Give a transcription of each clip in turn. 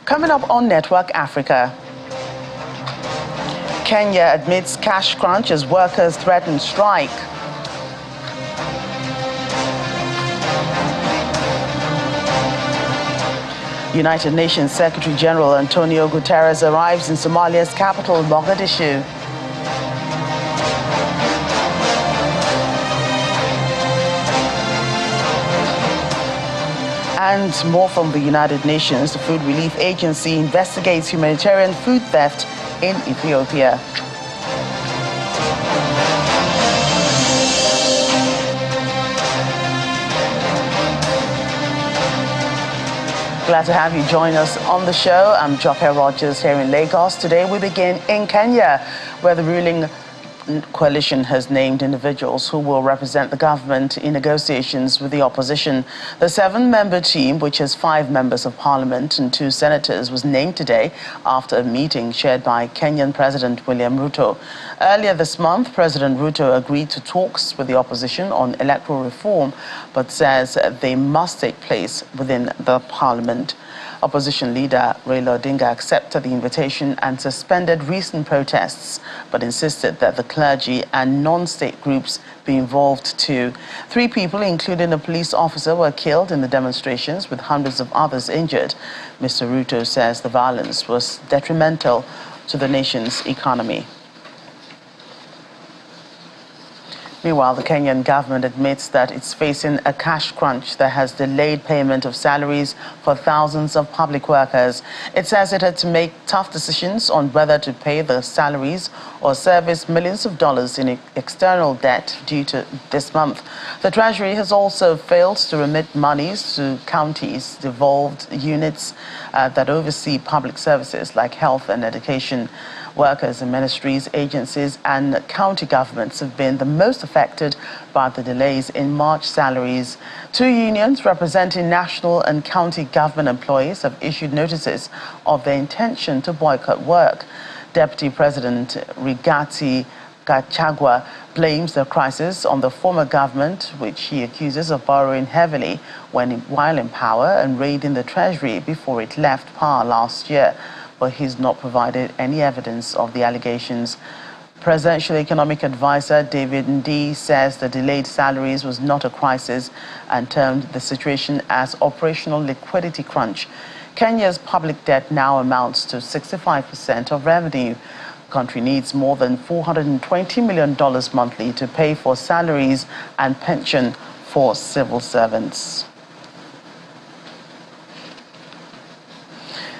Coming up on Network Africa, Kenya admits cash crunch as workers threaten strike. United Nations Secretary General Antonio Guterres arrives in Somalia's capital, Mogadishu. And more from the United Nations. The Food Relief Agency investigates humanitarian food theft in Ethiopia. Glad to have you join us on the show. I'm Joke Rogers here in Lagos. Today we begin in Kenya, where the ruling coalition has named individuals who will represent the government in negotiations with the opposition. The 7-member team, which has 5 members of parliament and 2 senators, was named today after a meeting chaired by Kenyan President William Ruto. Earlier this month, President Ruto agreed to talks with the opposition on electoral reform, but says they must take place within the parliament. Opposition leader Raila Odinga accepted the invitation and suspended recent protests, but insisted that the clergy and non-state groups be involved too. 3 people, including a police officer, were killed in the demonstrations, with hundreds of others injured. Mr. Ruto says the violence was detrimental to the nation's economy. Meanwhile, the Kenyan government admits that it's facing a cash crunch that has delayed payment of salaries for thousands of public workers. It says it had to make tough decisions on whether to pay the salaries or service millions of dollars in external debt due to this month. The Treasury has also failed to remit monies to counties, devolved units that oversee public services like health and education. Workers in ministries, agencies and county governments have been the most affected by the delays in March salaries. 2 unions representing national and county government employees have issued notices of their intention to boycott work. Deputy President Rigathi Gachagua blames the crisis on the former government, which he accuses of borrowing heavily while in power and raiding the Treasury before it left power last year. But he's not provided any evidence of the allegations. Presidential Economic Advisor David Ndii says the delayed salaries was not a crisis and termed the situation as operational liquidity crunch. Kenya's public debt now amounts to 65% of revenue. The country needs more than $420 million monthly to pay for salaries and pension for civil servants.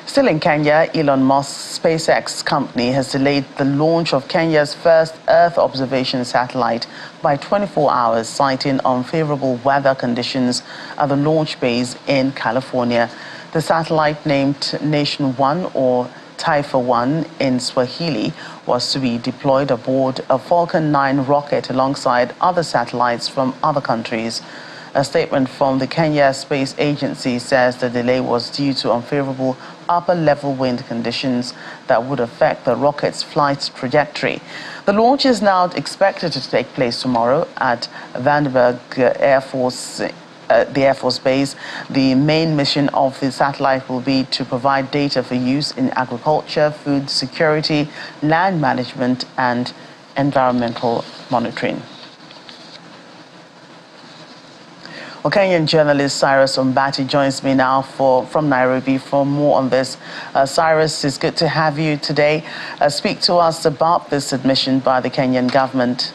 Still in Kenya, Elon Musk's SpaceX company has delayed the launch of Kenya's first Earth observation satellite by 24 hours, citing unfavorable weather conditions at the launch base in California. The satellite, named Nation 1 or Taifa 1 in Swahili, was to be deployed aboard a Falcon 9 rocket alongside other satellites from other countries. A statement from the Kenya Space Agency says the delay was due to unfavorable upper-level wind conditions that would affect the rocket's flight trajectory. The launch is now expected to take place tomorrow at Vandenberg the Air Force Base. The main mission of the satellite will be to provide data for use in agriculture, food security, land management, and environmental monitoring. Well, Kenyan journalist Cyrus Ombati joins me now from Nairobi for more on this. Cyrus, it's good to have you today. Speak to us about this admission by the Kenyan government.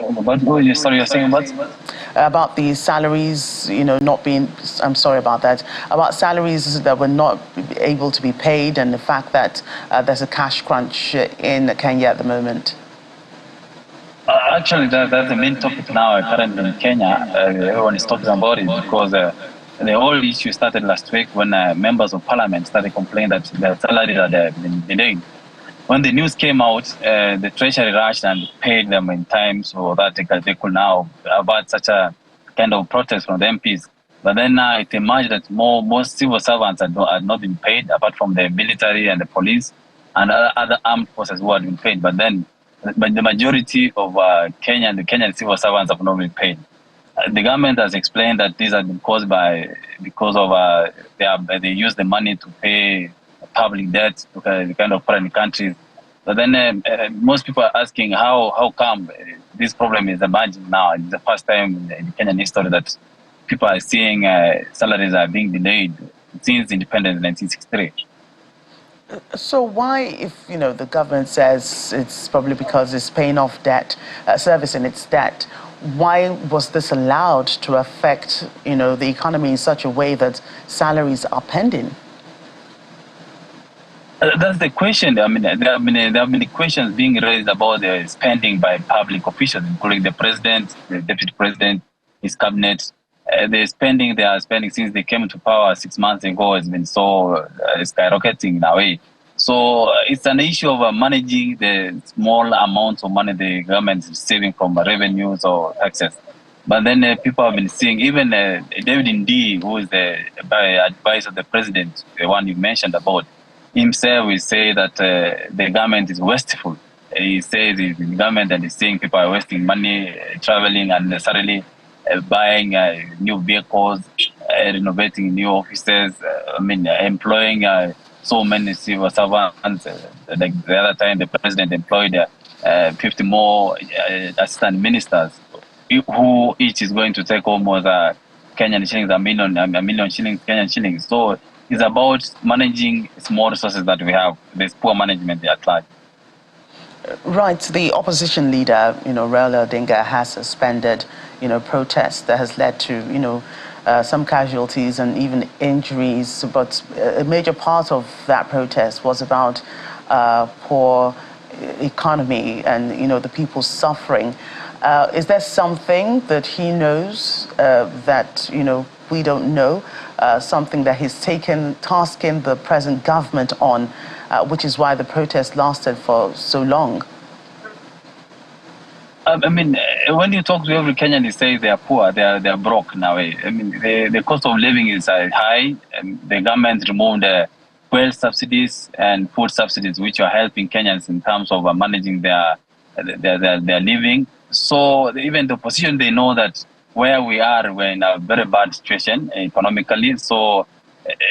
You're saying what? About the salaries, not being, I'm sorry about that, about salaries that were not able to be paid and the fact that there's a cash crunch in Kenya at the moment. Actually, that's the main topic now currently in Kenya. Everyone is talking about it because the whole issue started last week when members of parliament started complaining that their salaries had been delayed. When the news came out, the Treasury rushed and paid them in time so that they could now avert such a kind of protest from the MPs. But then it emerged that most civil servants had not been paid, apart from the military and the police and other armed forces who had been paid. But the majority of the Kenyan civil servants have not been paid. The government has explained that these have been caused because of they use the money to pay public debt to kind of foreign countries. But then most people are asking how come this problem is emerging now. It's the first time in Kenyan history that people are seeing salaries are being delayed since independence in 1963. So why, if the government says it's probably because it's paying off debt, servicing its debt, why was this allowed to affect the economy in such a way that salaries are pending? That's the question. I mean, there have many questions being raised about the spending by public officials, including the president, the deputy president, his cabinet. The spending they are spending since they came to power 6 months ago has been so skyrocketing in a way. So it's an issue of managing the small amounts of money the government is receiving from revenues or taxes. But then people have been seeing, even David Ndii, who is the advisor of the president, the one you mentioned about, himself will say that the government is wasteful. He says the government and he's saying people are wasting money, traveling unnecessarily, buying new vehicles, renovating new offices, employing so many civil servants. Like the other time, the president employed 50 more assistant ministers, who each is going to take almost Kenyan shillings, a million shillings, Kenyan shillings. So it's about managing small resources that we have. There's poor management at large. Right. The opposition leader, Raila Odinga, has suspended, protests that has led to, some casualties and even injuries. But a major part of that protest was about poor economy and, the people suffering. Is there something that he knows that, we don't know? Something that he's tasking the present government on, which is why the protest lasted for so long? When you talk to every Kenyan, they say they are poor, they are broke now. The cost of living is high. The government removed fuel subsidies and food subsidies, which are helping Kenyans in terms of managing their living. So even the opposition, they know that where we are, we're in a very bad situation economically. So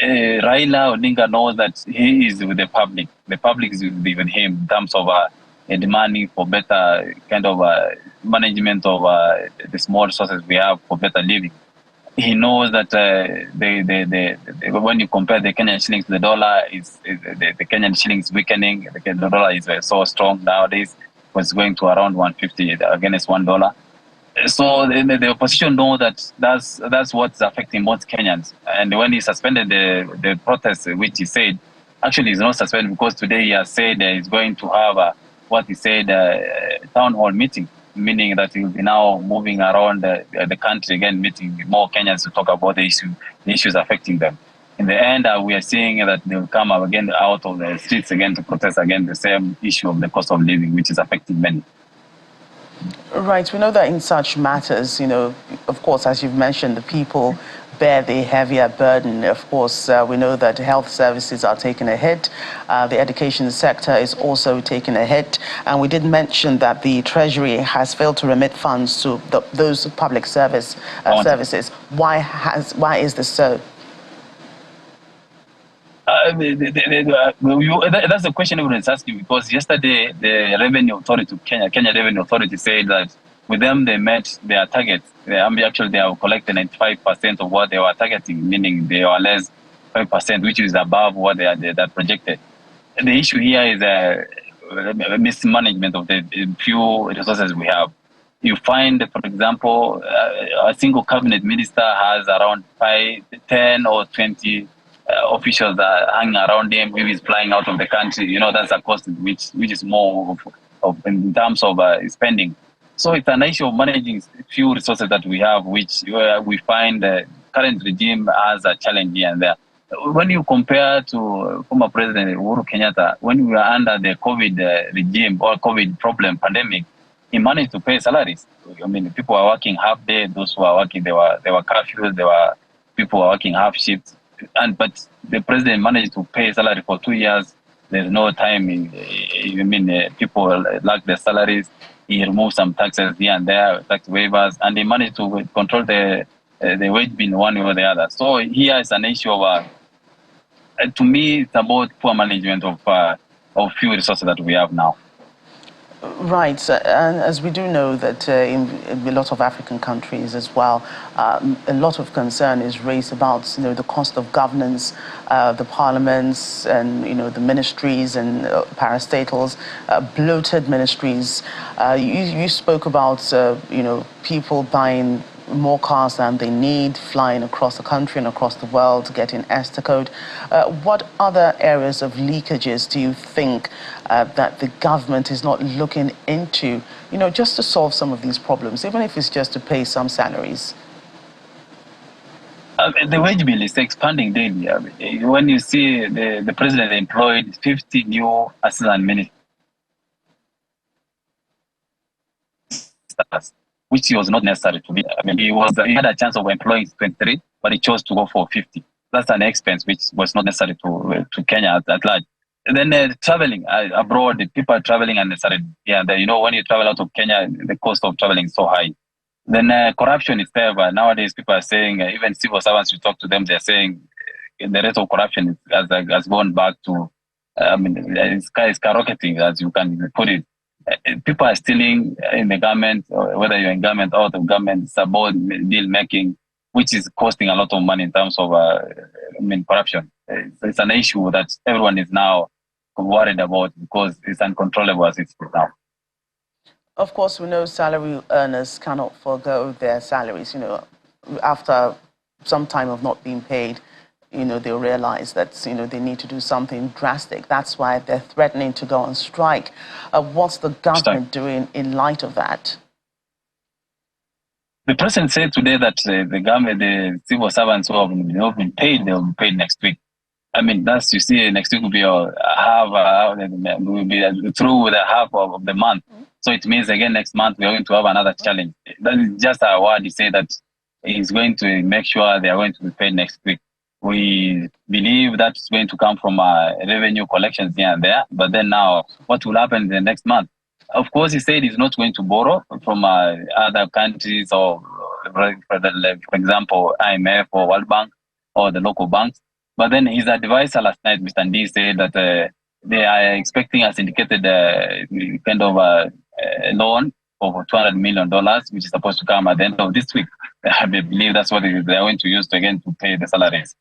Raila Odinga knows that he is with the public. The public is with him in terms of demanding for better kind of management of the small resources we have for better living. He knows that when you compare the Kenyan shillings to the dollar, the Kenyan shillings weakening. The dollar is so strong nowadays. Was going to around 150 against $1. So the opposition know that that's what's affecting most Kenyans. And when he suspended the protests, which he said, actually he's not suspended because today he has said he's going to have what he said, town hall meeting, meaning that he will be now moving around the country again, meeting more Kenyans to talk about the issues affecting them. In the end, we are seeing that they will come up again out of the streets again to protest again the same issue of the cost of living, which is affecting many. Right. We know that in such matters, of course, as you've mentioned, the people bear the heavier burden. Of course, we know that health services are taking a hit. The education sector is also taking a hit. And we did mention that the Treasury has failed to remit funds to those public services. Why is this so? That's the question everyone's asking, because yesterday the Revenue Authority, Kenya Revenue Authority, said that with them they met their targets. They have collected 95% of what they were targeting, meaning they were less 5%, which is above what they projected. The issue here is mismanagement of the few resources we have. You find, for example, a single cabinet minister has around 5, 10 or 20 officials that hang around him. Maybe he's flying out of the country. That's a cost which is more of in terms of spending. So it's an issue of managing few resources that we have, which we find the current regime as a challenge here and there. When you compare to former President Uhuru Kenyatta, when we were under the COVID regime or COVID problem pandemic, he managed to pay salaries. People were working half day. Those who were working, they were curfews. People were working half shifts. But the president managed to pay salary for 2 years. There's no time. People lack their salaries. He removed some taxes here and there, tax waivers, and he managed to control the wage bill one way or the other. So here is an issue of, to me, it's about poor management of few resources that we have now. Right, and as we do know that in a lot of African countries as well, a lot of concern is raised about the cost of governance, the parliaments, and the ministries and parastatals, bloated ministries. You spoke about people buying more cars than they need, flying across the country and across the world, getting ESTA code. What other areas of leakages do you think that the government is not looking into, just to solve some of these problems, even if it's just to pay some salaries? The wage bill is expanding daily. When you see the president employed 50 new assistant ministers, which was not necessary to be. He had a chance of employing 23, but he chose to go for 50. That's an expense which was not necessary to Kenya at large. And then traveling abroad, the people are traveling and they started, when you travel out of Kenya, the cost of traveling is so high. Then corruption is there, but nowadays people are saying, even civil servants, you talk to them, they're saying the rate of corruption has gone back to, it's skyrocketing, as you can put it. People are stealing in the government, whether you're in government or out of government. It's about deal making, which is costing a lot of money in terms of corruption. It's an issue that everyone is now worried about because it's uncontrollable as it's now. Of course, we know salary earners cannot forego their salaries. After some time of not being paid, they'll realize that, they need to do something drastic. That's why they're threatening to go on strike. What's the government doing in light of that? The president said today that the government, the civil servants who have not been paid, they'll be paid next week. That's, you see, next week will be will be through with the half of the month. So it means again next month we're going to have another challenge. That is just a word. He said that he's going to make sure they are going to be paid next week. We believe that's going to come from revenue collections here and there. But then now, what will happen in the next month? Of course, he said he's not going to borrow from other countries or, for example, IMF or World Bank or the local banks. But then his advisor last night, Mr. Ndi, said that they are expecting a syndicated kind of loan of $200 million, which is supposed to come at the end of this week. I believe that's what they are going to use to pay the salaries.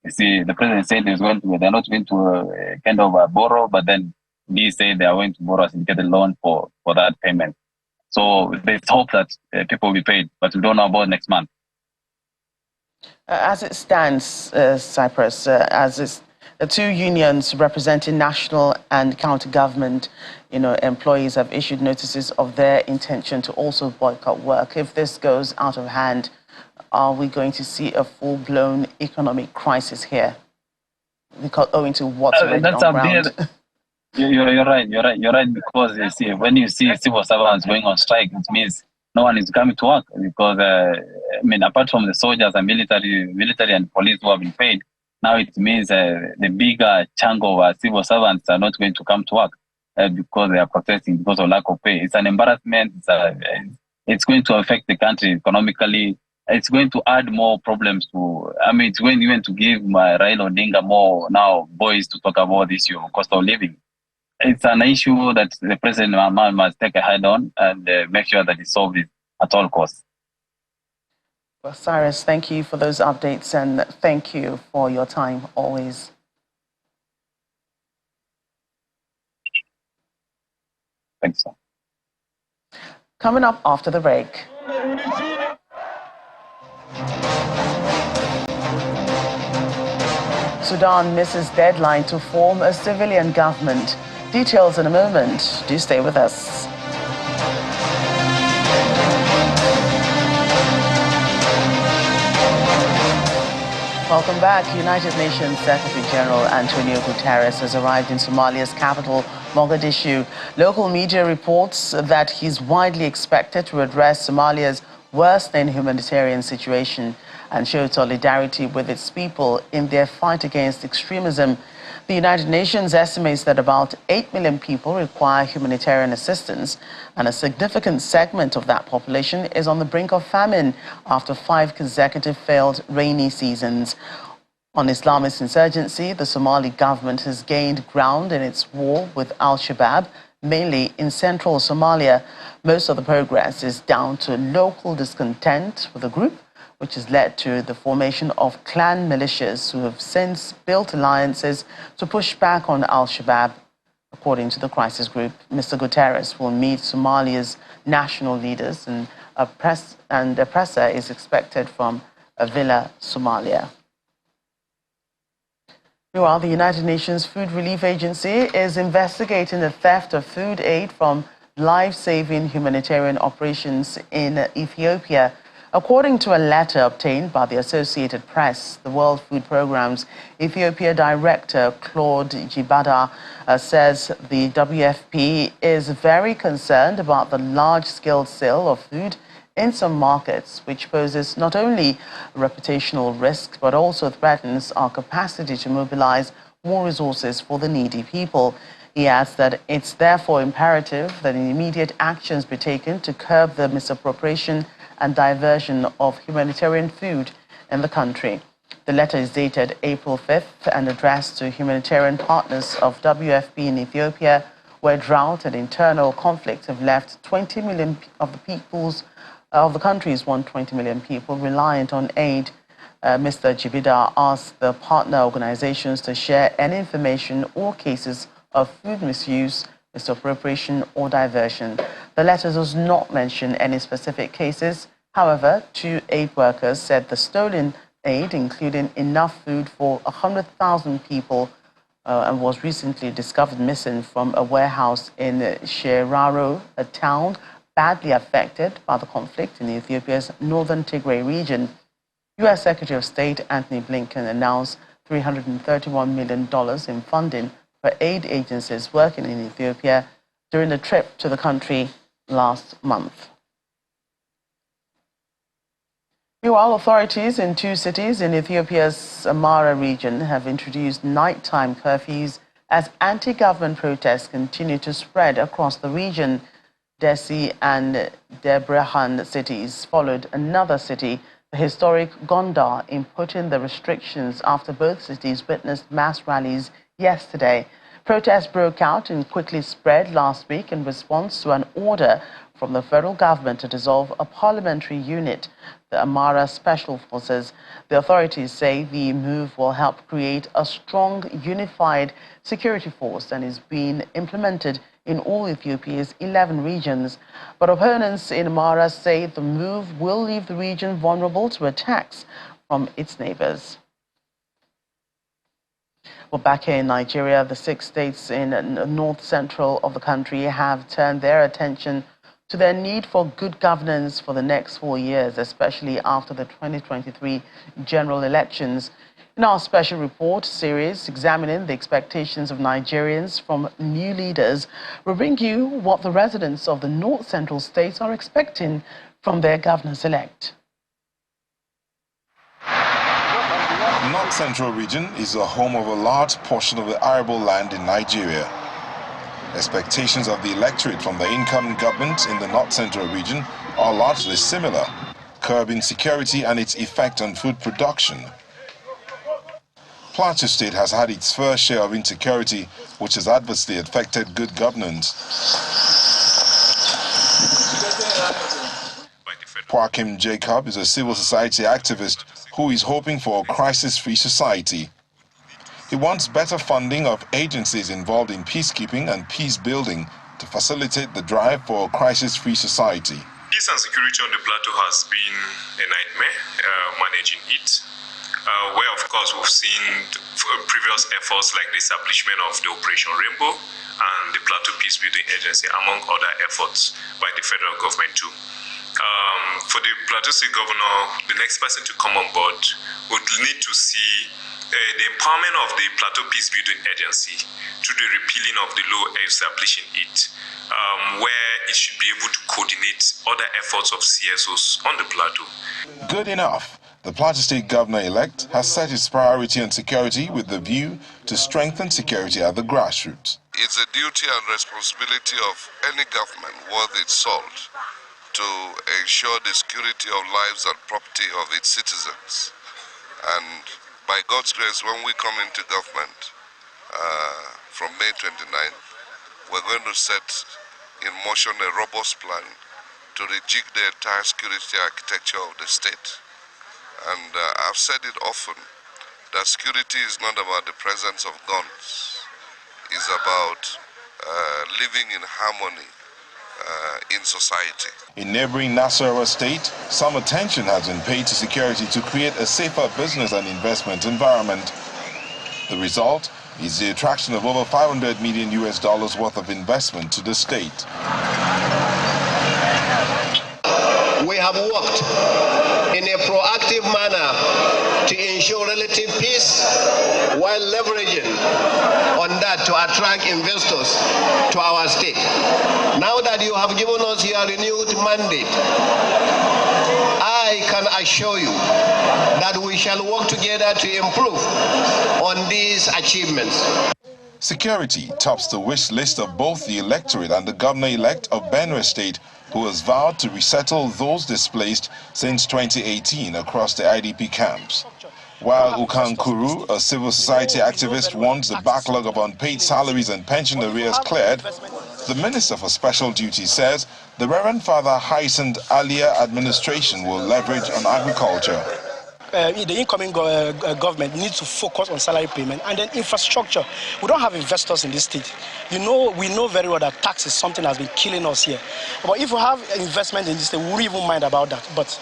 You see, the president said they're not going to kind of borrow, but then they say they are going to borrow a syndicated loan for that payment. So they hope that people will be paid, but we don't know about next month. As it stands, Cyprus, the two unions representing national and county government, employees have issued notices of their intention to also boycott work. If this goes out of hand, are we going to see a full-blown economic crisis here? Because owing to what's already on ground. You're right. Because you see, when you see civil servants going on strike, it means no one is coming to work. Because apart from the soldiers and military and police who have been paid, now it means the bigger chunk of civil servants are not going to come to work because they are protesting because of lack of pay. It's an embarrassment. It's going to affect the country economically. It's going to add more problems to. It's going even to give Raila Odinga more now voice to talk about the issue of cost of living. It's an issue that the president must take a head on and make sure that it's solved at all costs. Well, Cyrus, thank you for those updates and thank you for your time always. Thanks, sir. Coming up after the break. Sudan misses deadline to form a civilian government. Details in a moment. Do stay with us. Welcome back. United Nations Secretary General Antonio Guterres has arrived in Somalia's capital, Mogadishu. Local media reports that he's widely expected to address Somalia's worsening humanitarian situation and show solidarity with its people in their fight against extremism. The United Nations estimates that about 8 million people require humanitarian assistance, and a significant segment of that population is on the brink of famine after 5 consecutive failed rainy seasons. On Islamist insurgency, the Somali government has gained ground in its war with Al-Shabaab, mainly in central Somalia. Most of the progress is down to local discontent with the group, which has led to the formation of clan militias who have since built alliances to push back on Al-Shabaab. According to the crisis group, Mr. Guterres will meet Somalia's national leaders, and a presser is expected from Villa, Somalia. Meanwhile, the United Nations Food Relief Agency is investigating the theft of food aid from life-saving humanitarian operations in Ethiopia. According to a letter obtained by the Associated Press, the World Food Programme's Ethiopia Director Claude Jibada says the WFP is very concerned about the large-scale sale of food in some markets, which poses not only reputational risk but also threatens our capacity to mobilize more resources for the needy people. He adds that it's therefore imperative that immediate actions be taken to curb the misappropriation and diversion of humanitarian food in the country. The letter is dated April 5th and addressed to humanitarian partners of WFP in Ethiopia, where drought and internal conflict have left 20 million of the country's 120 million people reliant on aid. Mr. Jibida asked the partner organizations to share any information or cases of food misuse, misappropriation or diversion. The letter does not mention any specific cases. However, 2 aid workers said the stolen aid, including enough food for 100,000 people, and was recently discovered missing from a warehouse in Sheraro, a town badly affected by the conflict in Ethiopia's northern Tigray region. U.S. Secretary of State Antony Blinken announced $331 million in funding for aid agencies working in Ethiopia during a trip to the country last month. Meanwhile, authorities in 2 cities in Ethiopia's Amara region have introduced nighttime curfews as anti-government protests continue to spread across the region. Dessie and Debrecen cities followed another city, the historic Gondar, in putting the restrictions after both cities witnessed mass rallies yesterday. Protests broke out and quickly spread last week in response to an order from the federal government to dissolve a parliamentary unit, the Amara Special Forces. The authorities say the move will help create a strong, unified security force and is being implemented in all Ethiopia's 11 regions. But opponents in Amara say the move will leave the region vulnerable to attacks from its neighbors. Well, back here in Nigeria, the 6 states in north-central of the country have turned their attention to their need for good governance for the next 4 years, especially after the 2023 general elections. In our special report series examining the expectations of Nigerians from new leaders, we'll bring you what the residents of the north-central states are expecting from their governors-elect. The North Central region is the home of a large portion of the arable land in Nigeria. Expectations of the electorate from the incoming government in the North Central region are largely similar, curbing insecurity and its effect on food production. Plateau State has had its fair share of insecurity, which has adversely affected good governance. Joaquim Jacob is a civil society activist who is hoping for a crisis-free society. He wants better funding of agencies involved in peacekeeping and peace building to facilitate the drive for a crisis-free society. Peace and security on the plateau has been a nightmare, managing it, where of course we've seen previous efforts like the establishment of the Operation Rainbow and the Plateau Peace Building Agency, among other efforts by the federal government too. For the Plateau State Governor, the next person to come on board would need to see the empowerment of the Plateau Peace Building Agency through the repealing of the law establishing it, where it should be able to coordinate other efforts of CSOs on the plateau. Good enough. The Plateau State Governor-elect has set its priority on security with the view to strengthen security at the grassroots. It's a duty and responsibility of any government worth its salt to ensure the security of lives and property of its citizens. And by God's grace, when we come into government from May 29th, we're going to set in motion a robust plan to rejig the entire security architecture of the state. And I've said it often, that security is not about the presence of guns. It's about living in harmony in society. In neighboring Nasarawa State, some attention has been paid to security to create a safer business and investment environment. The result is the attraction of over $500 million worth of investment to the state. We have worked in a proactive manner to ensure relative peace while leveraging on that to attract investors to our state. Now that you have given us your renewed mandate, I can assure you that we shall work together to improve on these achievements. Security tops the wish list of both the electorate and the governor-elect of Benue State, who has vowed to resettle those displaced since 2018 across the IDP camps. While Ukankuru, a civil society activist, wants the backlog of unpaid salaries and pension arrears cleared, the Minister for Special Duties says the Reverend Father Hyacinth Alia administration will leverage on agriculture. The incoming government needs to focus on salary payment and then infrastructure. We don't have investors in this state. We know very well that tax is something that's been killing us here. But if we have investment in this state, we wouldn't even mind about that. But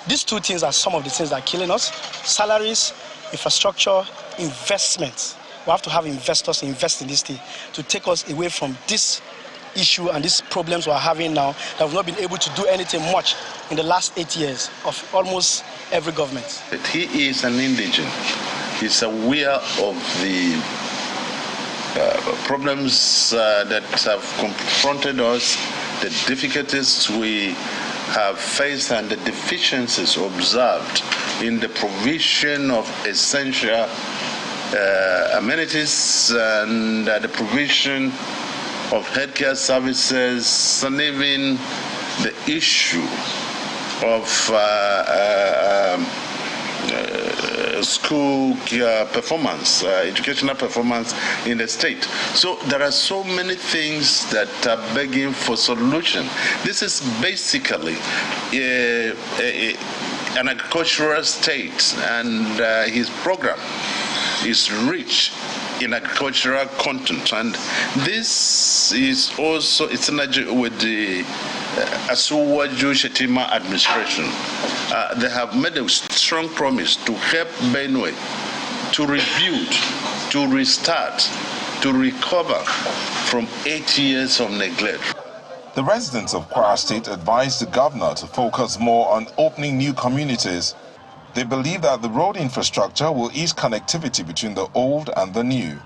these two things are some of the things that are killing us: salaries, infrastructure, investments. We have to have investors invest in this state to take us away from this issue and these problems we're having now that we've not been able to do anything much in the last 8 years of almost every government. He is an indigent. He's aware of the problems that have confronted us, the difficulties we have faced and the deficiencies observed in the provision of essential amenities and the provision of healthcare services, and even the issue of school performance, educational performance in the state. So there are so many things that are begging for solution. This is basically an agricultural state, and his program is rich in agricultural content, and this is also its synergy with the Asuwaju Shetima administration. They have made a strong promise to help Benue to rebuild, to restart, to recover from 8 years of neglect. The residents of Kwara State advised the governor to focus more on opening new communities. They believe that the road infrastructure will ease connectivity between the old and the new.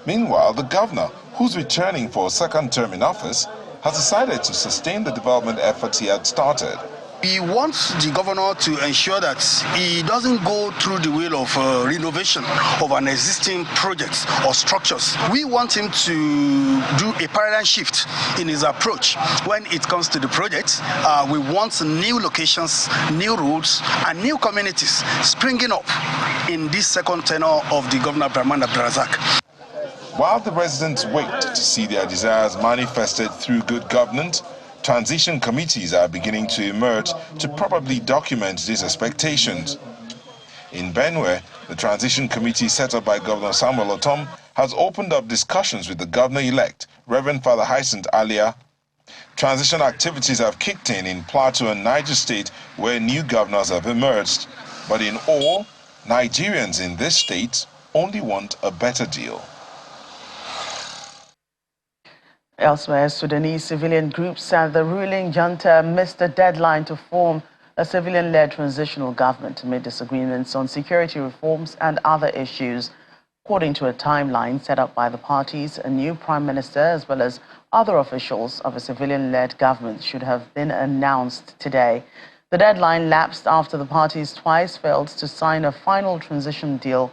Meanwhile, the governor, who's returning for a second term in office, has decided to sustain the development efforts he had started. We want the governor to ensure that he doesn't go through the wheel of renovation of an existing project or structures. We want him to do a paradigm shift in his approach. When it comes to the project, we want new locations, new roads, and new communities springing up in this second tenure of the Governor Brahman Abdulrazak. While the residents wait to see their desires manifested through good governance, transition committees are beginning to emerge to probably document these expectations. In Benue, the transition committee set up by Governor Samuel Otom has opened up discussions with the governor-elect, Reverend Father Hyacinth Alia. Transition activities have kicked in Plateau and Niger State, where new governors have emerged. But in all, Nigerians in this state only want a better deal. Elsewhere, Sudanese civilian groups said the ruling junta missed the deadline to form a civilian-led transitional government amid disagreements on security reforms and other issues. According to a timeline set up by the parties, a new prime minister as well as other officials of a civilian-led government should have been announced today. The deadline lapsed after the parties twice failed to sign a final transition deal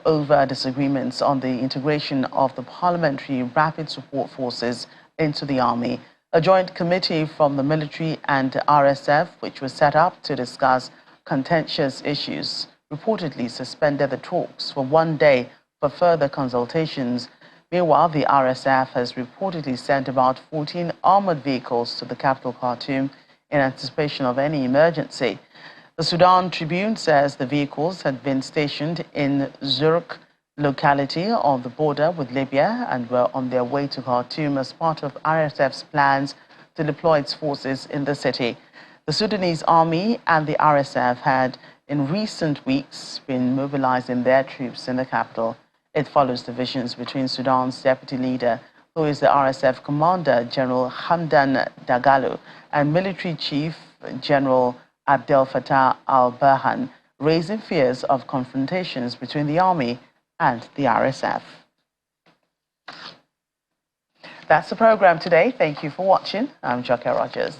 over disagreements on the integration of the Parliamentary Rapid Support Forces into the army. A joint committee from the military and RSF, which was set up to discuss contentious issues, reportedly suspended the talks for one day for further consultations. Meanwhile, the RSF has reportedly sent about 14 armored vehicles to the capital Khartoum in anticipation of any emergency. The Sudan Tribune says the vehicles had been stationed in Zurich locality on the border with Libya and were on their way to Khartoum as part of RSF's plans to deploy its forces in the city. The Sudanese army and the RSF had, in recent weeks, been mobilizing their troops in the capital. It follows divisions between Sudan's deputy leader, who is the RSF commander, General Hamdan Dagalo, and military chief, General Abdel Fattah al-Burhan, raising fears of confrontations between the army and the RSF. That's the program today. Thank you for watching. I'm Joke Rogers.